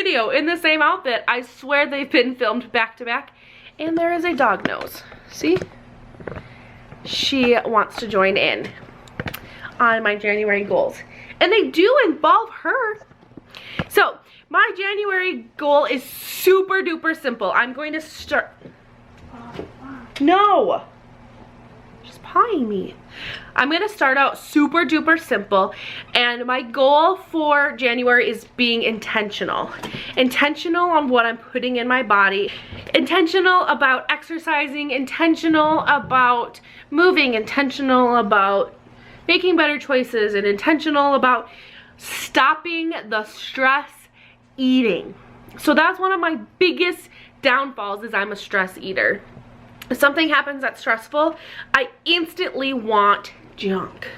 video in the same outfit. I swear they've been filmed back to back. And there is a dog nose. See? She wants to join in on my January goals. And they do involve her. So, my January goal is super duper simple. I'm going to start... No! She's pawing me. I'm going to start out super duper simple. And my goal for January is being intentional. Intentional on what I'm putting in my body. Intentional about exercising. Intentional about moving. Intentional about making better choices. And intentional about stopping the stress eating. So that's one of my biggest downfalls, is I'm a stress eater. If something happens that's stressful, I instantly want junk.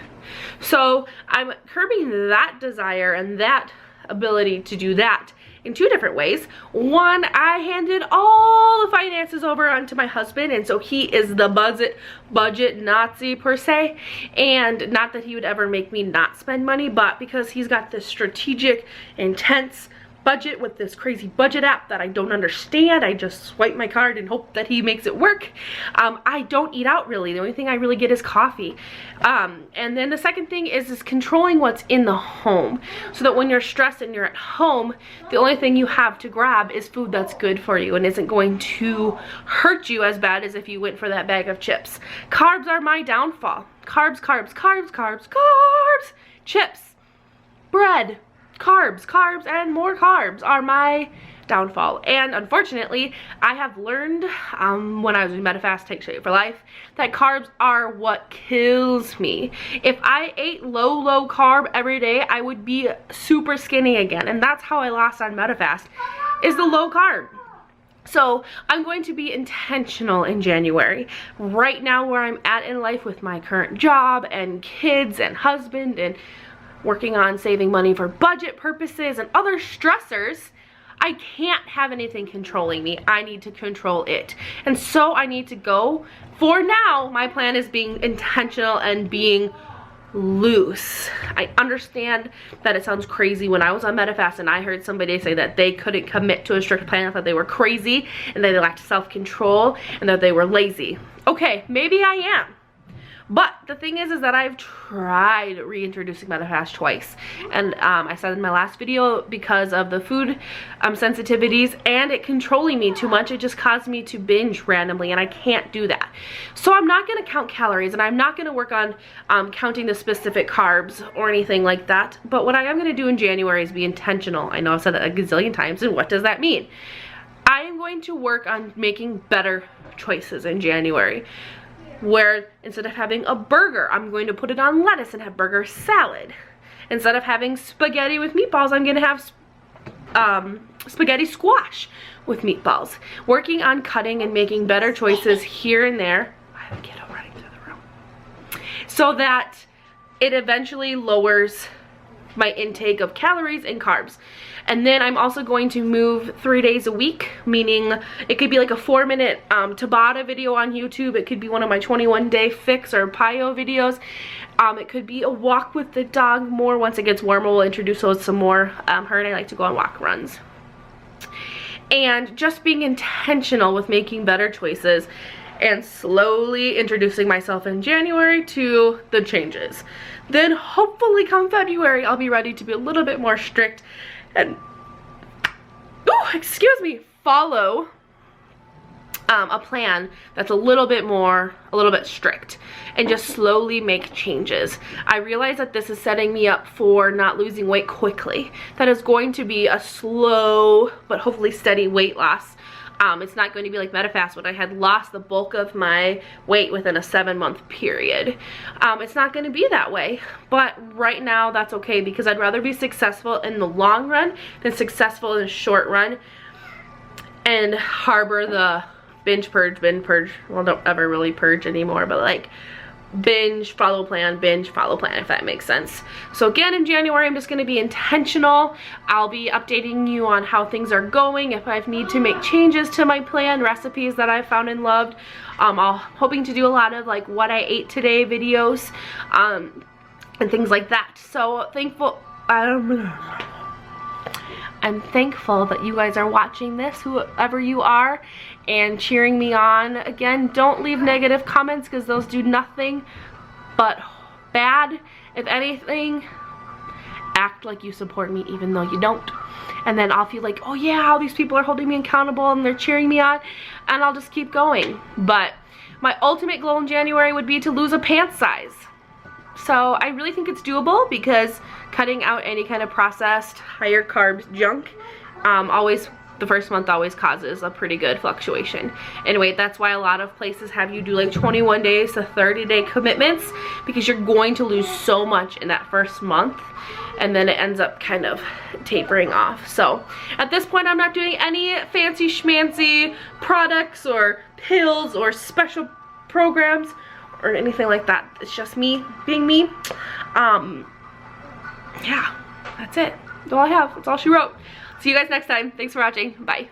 So I'm curbing that desire and that ability to do that in two different ways. One, I handed all the finances over onto my husband, and so he is the budget Nazi per se. And not that he would ever make me not spend money, but because he's got this strategic, intense budget with this crazy budget app that I don't understand. I just swipe my card and hope that he makes it work. I don't eat out really. The only thing I really get is coffee. And then the second thing is controlling what's in the home, so that when you're stressed and you're at home, the only thing you have to grab is food that's good for you and isn't going to hurt you as bad as if you went for that bag of chips. Carbs are my downfall. Carbs, carbs, carbs, carbs, carbs. Chips, bread, carbs, and more carbs are my downfall. And unfortunately, I have learned when I was in Medifast Take Shape for Life that carbs are what kills me. If I ate low carb every day, I would be super skinny again. And that's how I lost on Medifast, is the low carb. So I'm going to be intentional in January. Right now, where I'm at in life with my current job and kids and husband and working on saving money for budget purposes and other stressors, I can't have anything controlling me. I need to control it. And so I need to go, for now, my plan is being intentional and being loose. I understand that it sounds crazy. When I was on Medifast and I heard somebody say that they couldn't commit to a strict plan, I thought they were crazy and that they lacked self-control and that they were lazy. Okay, maybe I am. But the thing is that I've tried reintroducing Medifast twice. And I said in my last video, because of the food sensitivities and it controlling me too much, it just caused me to binge randomly, and I can't do that. So I'm not going to count calories, and I'm not going to work on counting the specific carbs or anything like that. But what I am going to do in January is be intentional. I know I've said that a gazillion times, and what does that mean? I am going to work on making better choices in January, where instead of having a burger, I'm going to put it on lettuce and have burger salad. Instead of having spaghetti with meatballs, I'm going to have spaghetti squash with meatballs. Working on cutting and making better choices here and there. I have a kiddo running through the room. So that it eventually lowers my intake of calories and carbs. And then I'm also going to move 3 days a week, meaning it could be like a 4-minute Tabata video on YouTube. It could be one of my 21-day fix or PIO videos. It could be a walk with the dog more. Once it gets warmer, we'll introduce those some more. Her and I like to go on walk runs. And just being intentional with making better choices and slowly introducing myself in January to the changes. Then hopefully come February, I'll be ready to be a little bit more strict and, follow a plan that's a little bit strict, and just slowly make changes. I realize that this is setting me up for not losing weight quickly. That is going to be a slow but hopefully steady weight loss. It's not going to be like Medifast when I had lost the bulk of my weight within a 7-month period. It's not going to be that way, but right now that's okay, because I'd rather be successful in the long run than successful in the short run and harbor the binge purge, well, don't ever really purge anymore, but like binge, follow plan, if that makes sense. So again, in January, I'm just going to be intentional. I'll be updating you on how things are going, if I need to make changes to my plan, recipes that I found and loved. I'm hoping to do a lot of like what I ate today videos, and things like that. So thankful. I I'm thankful that you guys are watching this, whoever you are, and cheering me on. Again, don't leave negative comments because those do nothing but bad. If anything, act like you support me even though you don't. And then I'll feel like, oh yeah, all these people are holding me accountable and they're cheering me on, and I'll just keep going. But my ultimate goal in January would be to lose a pant size. So I really think it's doable because cutting out any kind of processed, higher carbs junk, the first month always causes a pretty good fluctuation. Anyway, that's why a lot of places have you do like 21 days to 30-day commitments, because you're going to lose so much in that first month, and then it ends up kind of tapering off. So at this point, I'm not doing any fancy schmancy products or pills or special programs or anything like that. It's just me being me. Yeah, that's it. That's all I have. That's all she wrote. See you guys next time. Thanks for watching. Bye.